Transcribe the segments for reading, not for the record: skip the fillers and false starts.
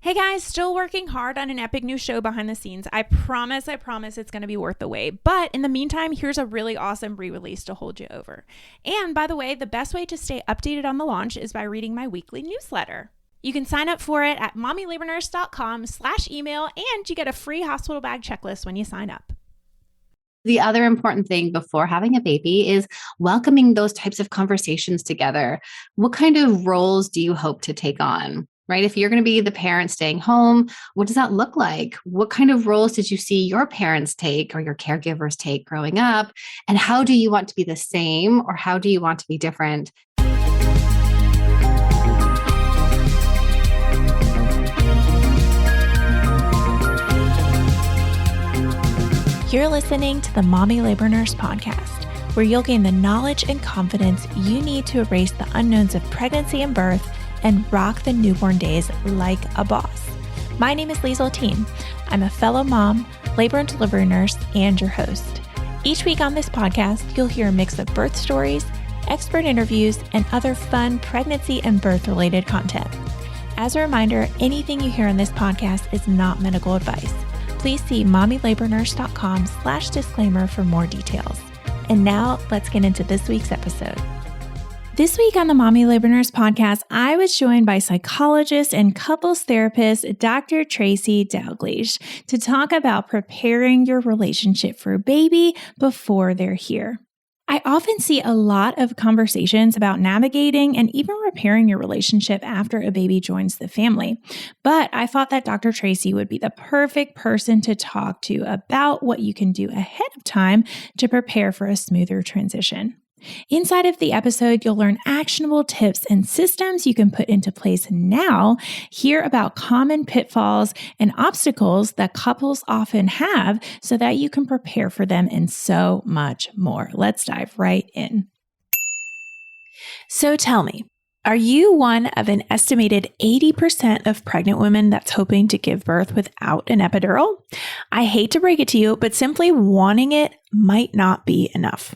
Hey guys, still working hard on an epic new show behind the scenes. I promise it's going to be worth the wait. But in the meantime, here's a really awesome re-release to hold you over. And by the way, the best way to stay updated on the launch is by reading my weekly newsletter. You can sign up for it at mommylabornurse.com/email, and you get a free hospital bag checklist when you sign up. The other important thing before having a baby is welcoming those types of conversations together. What kind of roles do you hope to take on? Right? If you're going to be the parent staying home, what does that look like? What kind of roles did you see your parents take or your caregivers take growing up? And how do you want to be the same, or how do you want to be different? You're listening to the Mommy Labor Nurse podcast, where you'll gain the knowledge and confidence you need to erase the unknowns of pregnancy and birth and rock the newborn days like a boss. My name is Liesl Teen. I'm a fellow mom, labor and delivery nurse, and your host. Each week on this podcast, you'll hear a mix of birth stories, expert interviews, and other fun pregnancy and birth-related content. As a reminder, anything you hear on this podcast is not medical advice. Please see mommylabornurse.com/disclaimer for more details. And now let's get into this week's episode. This week on the Mommy Labor Nurse podcast, I was joined by psychologist and couples therapist, Dr. Tracy Dalgleish, to talk about preparing your relationship for a baby before they're here. I often see a lot of conversations about navigating and even repairing your relationship after a baby joins the family. But I thought that Dr. Tracy would be the perfect person to talk to about what you can do ahead of time to prepare for a smoother transition. Inside of the episode, you'll learn actionable tips and systems you can put into place now, hear about common pitfalls and obstacles that couples often have so that you can prepare for them, and so much more. Let's dive right in. So tell me, are you one of an estimated 80% of pregnant women that's hoping to give birth without an epidural? I hate to break it to you, but simply wanting it might not be enough.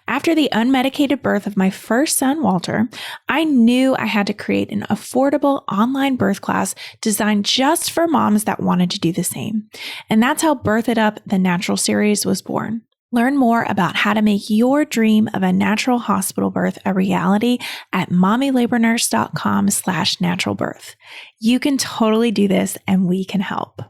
After the unmedicated birth of my first son, Walter, I knew I had to create an affordable online birth class designed just for moms that wanted to do the same. And that's how Birth It Up, the Natural series, was born. Learn more about how to make your dream of a natural hospital birth a reality at mommylabornurse.com/natural birth. You can totally do this, and we can help.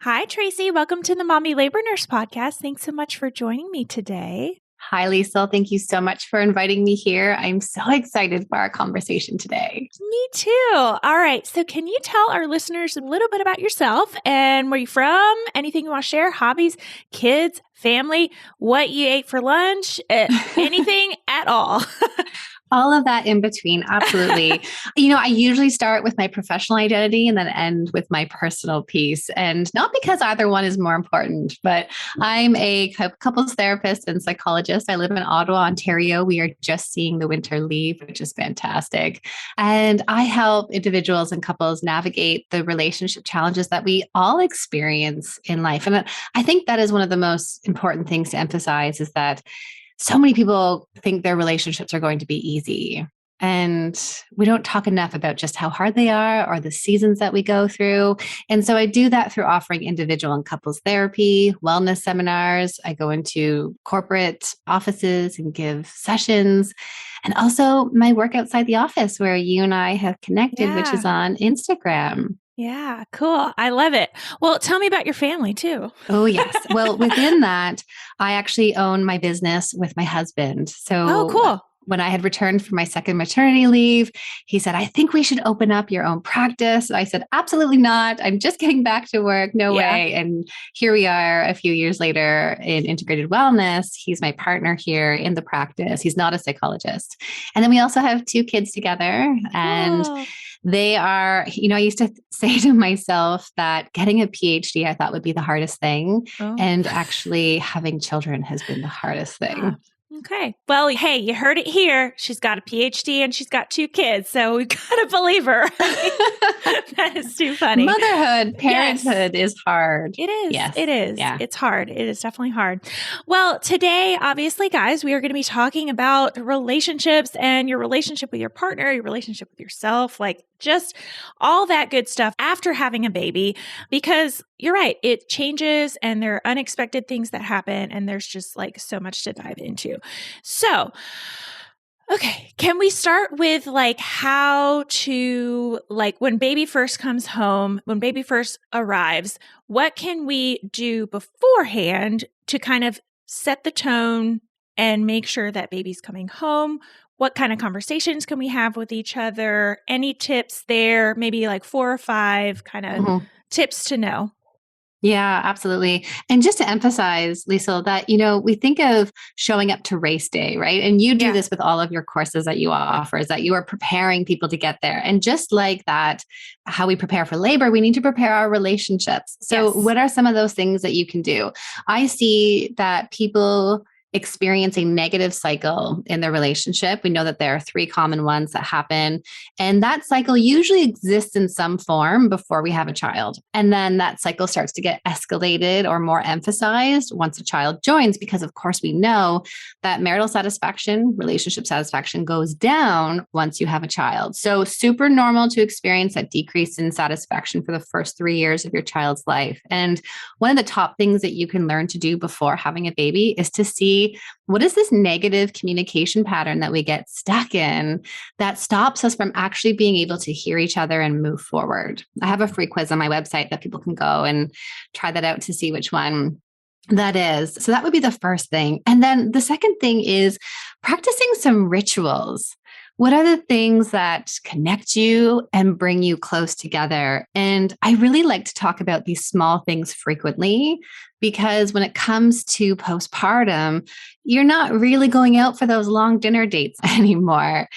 Hi, Tracy. Welcome to the Mommy Labor Nurse podcast. Thanks so much for joining me today. Hi, Liesl. Thank you so much for inviting me here. I'm so excited for our conversation today. Me too. All right. So can you tell our listeners a little bit about yourself and where you're from? Anything you want to share? Hobbies, kids, family, what you ate for lunch, anything at all. All of that in between. Absolutely. I usually start with my professional identity and then end with my personal piece. And not because either one is more important, but I'm a couples therapist and psychologist. I live in Ottawa, Ontario. We are just seeing the winter leave, which is fantastic. And I help individuals and couples navigate the relationship challenges that we all experience in life. And I think that is one of the most important things to emphasize, is that so many people think their relationships are going to be easy. And we don't talk enough about just how hard they are or the seasons that we go through. And so I do that through offering individual and couples therapy, wellness seminars. I go into corporate offices and give sessions. And also my work outside the office, where you and I have connected, which is on Instagram. Yeah, cool. I love it. Well, tell me about your family too. Oh, yes. Well, within that, I actually own my business with my husband. So cool. When I had returned from my second maternity leave, he said, I think we should open up your own practice. I said, absolutely not. I'm just getting back to work. No way. And here we are a few years later in integrated wellness. He's my partner here in the practice. He's not a psychologist. And then we also have 2 kids together. And they are, I used to say to myself that getting a PhD, I thought would be the hardest thing. And actually having children has been the hardest thing. Okay. Well, hey, you heard it here. She's got a PhD and she's got 2 kids. So we got to believe her. That is too funny. Motherhood, parenthood is hard. It is. Yes. It is. Yeah. It's hard. It is definitely hard. Well, today, obviously, guys, we are going to be talking about relationships and your relationship with your partner, your relationship with yourself, like just all that good stuff after having a baby, because you're right, it changes and there are unexpected things that happen and there's just like so much to dive into. So, okay, can we start with like how to, like when baby first comes home, when baby first arrives, what can we do beforehand to kind of set the tone and make sure that baby's coming home? What kind of conversations can we have with each other? Any tips there? Maybe like 4 or 5 kind of tips to know. Yeah, absolutely. And just to emphasize, Lisa, that, we think of showing up to race day, right? And you do this with all of your courses that you offer, is that you are preparing people to get there. And just like that, how we prepare for labor, we need to prepare our relationships. So what are some of those things that you can do? I see that people experience a negative cycle in their relationship. We know that there are 3 common ones that happen. And that cycle usually exists in some form before we have a child. And then that cycle starts to get escalated or more emphasized once a child joins, because of course we know that marital satisfaction, relationship satisfaction goes down once you have a child. So super normal to experience that decrease in satisfaction for the first 3 years of your child's life. And one of the top things that you can learn to do before having a baby is to see, what is this negative communication pattern that we get stuck in that stops us from actually being able to hear each other and move forward? I have a free quiz on my website that people can go and try that out to see which one that is. So that would be the first thing. And then the second thing is practicing some rituals. What are the things that connect you and bring you close together? And I really like to talk about these small things frequently, because when it comes to postpartum, you're not really going out for those long dinner dates anymore.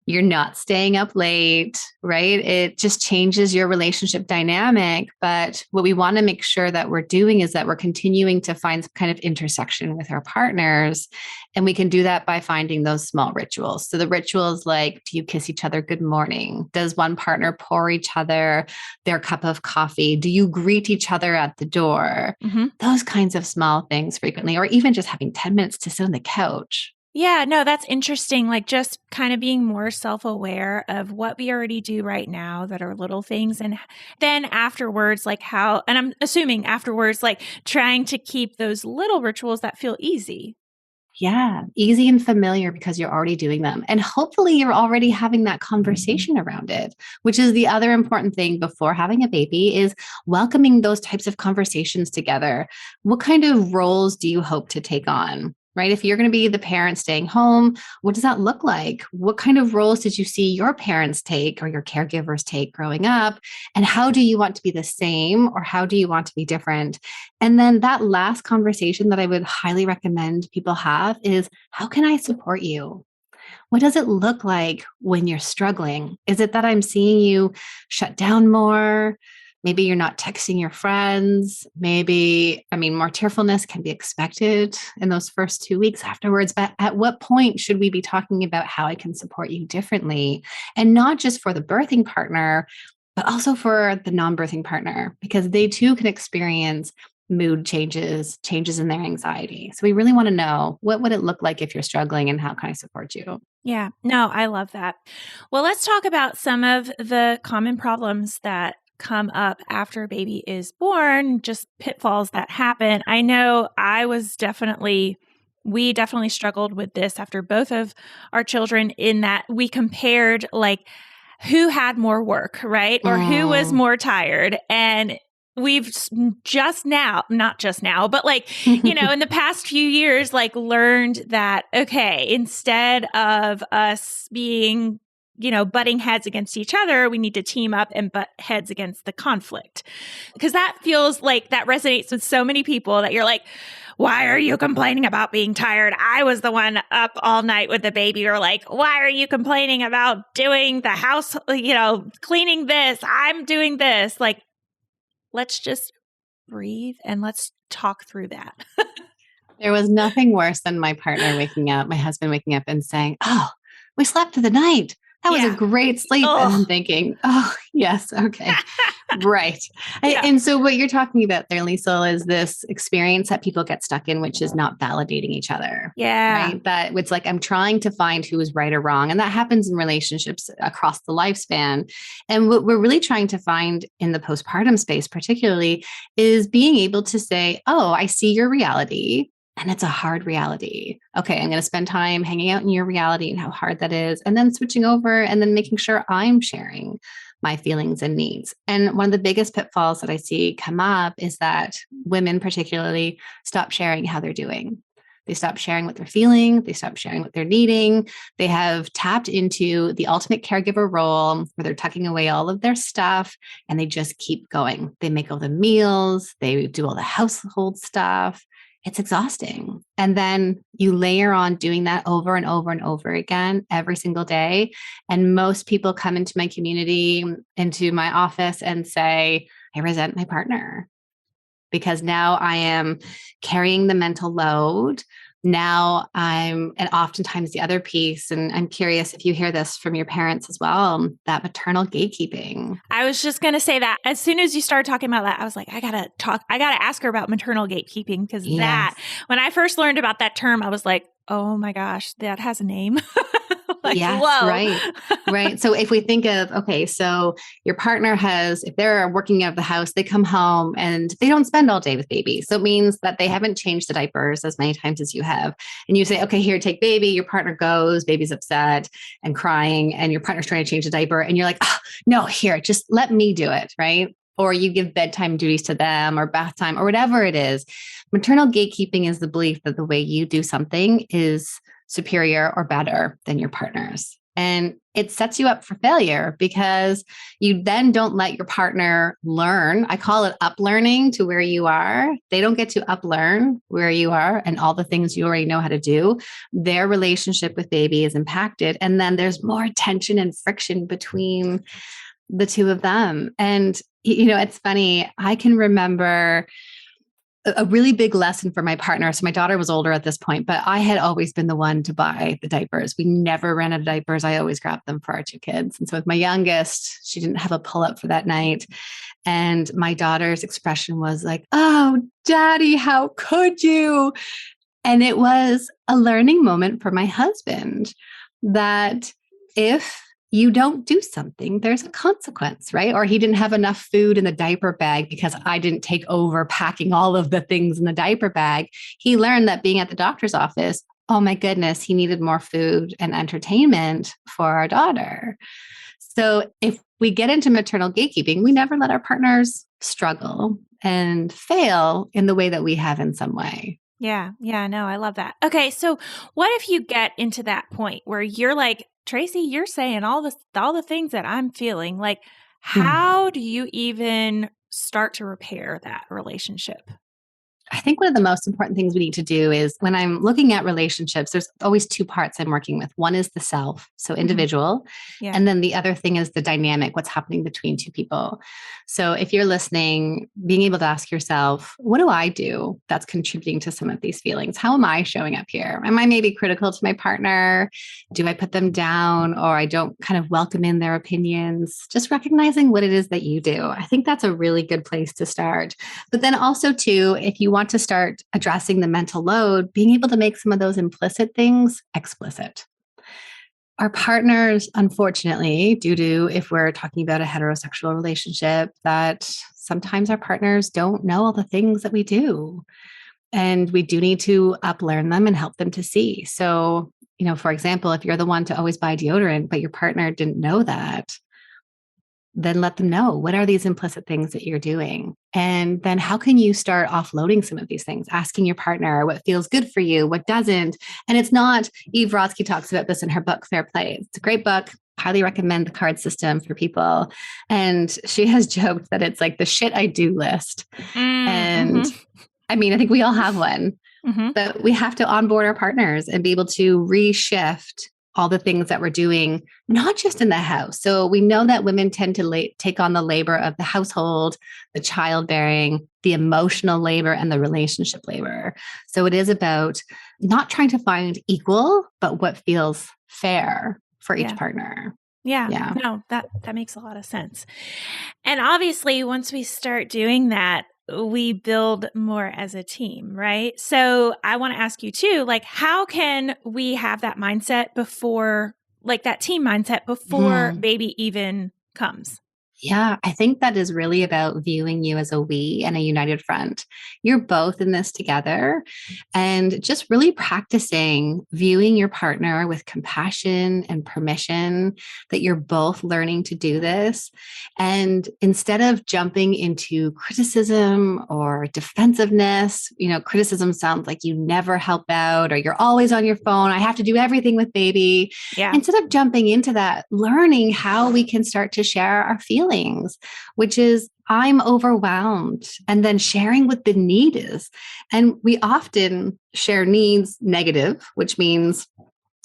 You're not staying up late, right? It just changes your relationship dynamic. But what we want to make sure that we're doing is that we're continuing to find some kind of intersection with our partners. And we can do that by finding those small rituals. So the rituals like, do you kiss each other good morning? Does one partner pour each other their cup of coffee? Do you greet each other at the door? Those kinds of small things frequently, or even just having 10 minutes to sit on the couch. Yeah, no, that's interesting. Like just kind of being more self-aware of what we already do right now that are little things. And then afterwards, like how, and I'm assuming afterwards, like trying to keep those little rituals that feel easy. Yeah, easy and familiar because you're already doing them. And hopefully you're already having that conversation around it, which is the other important thing before having a baby, is welcoming those types of conversations together. What kind of roles do you hope to take on? Right? If you're going to be the parent staying home, what does that look like? What kind of roles did you see your parents take or your caregivers take growing up? And how do you want to be the same, or how do you want to be different? And then that last conversation that I would highly recommend people have is, how can I support you? What does it look like when you're struggling? Is it that I'm seeing you shut down more? Maybe you're not texting your friends. Maybe, more tearfulness can be expected in those first 2 weeks afterwards. But at what point should we be talking about how I can support you differently? And not just for the birthing partner, but also for the non-birthing partner, because they too can experience mood changes in their anxiety. So we really want to know, what would it look like if you're struggling, and how can I support you? Yeah, no, I love that. Well, let's talk about some of the common problems that come up after a baby is born, just pitfalls that happen. I know we definitely struggled with this after both of our children, in that we compared like who had more work, right? Or who was more tired. And we've not just now, but like, in the past few years, like learned that, okay, instead of us being butting heads against each other, we need to team up and butt heads against the conflict. Because that feels like that resonates with so many people, that you're like, why are you complaining about being tired? I was the one up all night with the baby. Or like, why are you complaining about doing the house, cleaning this? I'm doing this. Like, let's just breathe and let's talk through that. There was nothing worse than my husband waking up and saying, "Oh, we slept through the night. That was a great sleep." And I'm thinking, oh, yes, okay. Right. Yeah. And so what you're talking about there, Lisa, is this experience that people get stuck in, which is not validating each other. Yeah. Right. That it's like, I'm trying to find who is right or wrong. And that happens in relationships across the lifespan. And what we're really trying to find in the postpartum space, particularly, is being able to say, oh, I see your reality. And it's a hard reality. Okay, I'm going to spend time hanging out in your reality and how hard that is. And then switching over and then making sure I'm sharing my feelings and needs. And one of the biggest pitfalls that I see come up is that women, particularly, stop sharing how they're doing. They stop sharing what they're feeling. They stop sharing what they're needing. They have tapped into the ultimate caregiver role where they're tucking away all of their stuff and they just keep going. They make all the meals, they do all the household stuff. It's exhausting. And then you layer on doing that over and over and over again every single day. And most people come into my community, into my office and say, I resent my partner because now I am carrying the mental load. Now and oftentimes the other piece, and I'm curious if you hear this from your parents as well, that maternal gatekeeping. I was just going to say that as soon as you started talking about that, I was like, I got to ask her about maternal gatekeeping because Yes. when I first learned about that term, I was like, oh my gosh, that has a name. Like, yes, whoa. right. Right. So if we think of, okay, so your partner if they're working out of the house, they come home and they don't spend all day with baby. So it means that they haven't changed the diapers as many times as you have. And you say, okay, here, take baby. Your partner goes, baby's upset and crying, and your partner's trying to change the diaper. And you're like, oh, no, here, just let me do it. Right. Or you give bedtime duties to them or bath time or whatever it is. Maternal gatekeeping is the belief that the way you do something is superior or better than your partner's. And it sets you up for failure because you then don't let your partner learn. I call it uplearning to where you are. They don't get to uplearn where you are and all the things you already know how to do. Their relationship with baby is impacted. And then there's more tension and friction between the two of them. And, it's funny. I can remember a really big lesson for my partner. So my daughter was older at this point, but I had always been the one to buy the diapers. We never ran out of diapers. I always grabbed them for our two kids. And so with my youngest, she didn't have a pull up for that night. And my daughter's expression was like, oh, daddy, how could you? And it was a learning moment for my husband that if you don't do something, there's a consequence, right? Or he didn't have enough food in the diaper bag because I didn't take over packing all of the things in the diaper bag. He learned that being at the doctor's office, oh my goodness, he needed more food and entertainment for our daughter. So if we get into maternal gatekeeping, we never let our partners struggle and fail in the way that we have in some way. Yeah. Yeah. No, I love that. Okay. So what if you get into that point where you're like, Tracy, you're saying all the things that I'm feeling. Like, how do you even start to repair that relationship? I think one of the most important things we need to do is when I'm looking at relationships, there's always two parts I'm working with. One is the self, so individual. Yeah. And then the other thing is the dynamic, what's happening between two people. So if you're listening, being able to ask yourself, what do I do that's contributing to some of these feelings? How am I showing up here? Am I maybe critical to my partner? Do I put them down or I don't kind of welcome in their opinions? Just recognizing what it is that you do. I think that's a really good place to start. But then also too, if you want to start addressing the mental load, being able to make some of those implicit things explicit. Our partners, unfortunately, due to if we're talking about a heterosexual relationship, that sometimes our partners don't know all the things that we do. And we do need to uplearn them and help them to see. So, for example, if you're the one to always buy deodorant, but your partner didn't know that, then let them know what are these implicit things that you're doing. And then how can you start offloading some of these things, asking your partner what feels good for you, what doesn't. And it's not, Eve Rodsky talks about this in her book, Fair Play. It's a great book. Highly recommend the card system for people. And she has joked that it's like the shit I do list. And I mean, I think we all have one, but we have to onboard our partners and be able to reshift all the things that we're doing, not just in the house. So we know that women tend to take on the labor of the household, the childbearing, the emotional labor, and the relationship labor. So it is about not trying to find equal, but what feels fair for each partner. Yeah. Yeah. No, that makes a lot of sense. And obviously, once we start doing that, we build more as a team, right? So I want to ask you too, like, how can we have that mindset before, like that team mindset before Mhm. baby even comes? Yeah, I think that is really about viewing you as a we and a united front. You're both in this together, and just really practicing viewing your partner with compassion and permission, that you're both learning to do this. And instead of jumping into criticism or defensiveness, criticism sounds like you never help out or you're always on your phone. I have to do everything with baby. Yeah. Instead of jumping into that, learning how we can start to share our feelings, which is, I'm overwhelmed, and then sharing what the need is. And we often share needs negative, which means,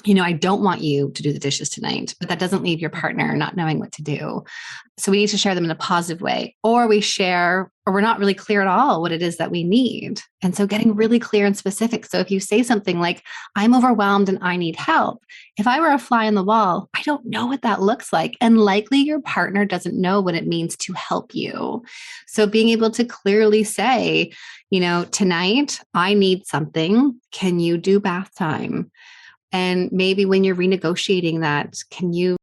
I don't want you to do the dishes tonight, but that doesn't leave your partner not knowing what to do. So we need to share them in a positive way, or we're not really clear at all what it is that we need. And so getting really clear and specific. So if you say something like, I'm overwhelmed and I need help, if I were a fly on the wall, I don't know what that looks like. And likely your partner doesn't know what it means to help you. So being able to clearly say, tonight I need something. Can you do bath time? And maybe when you're renegotiating that, can you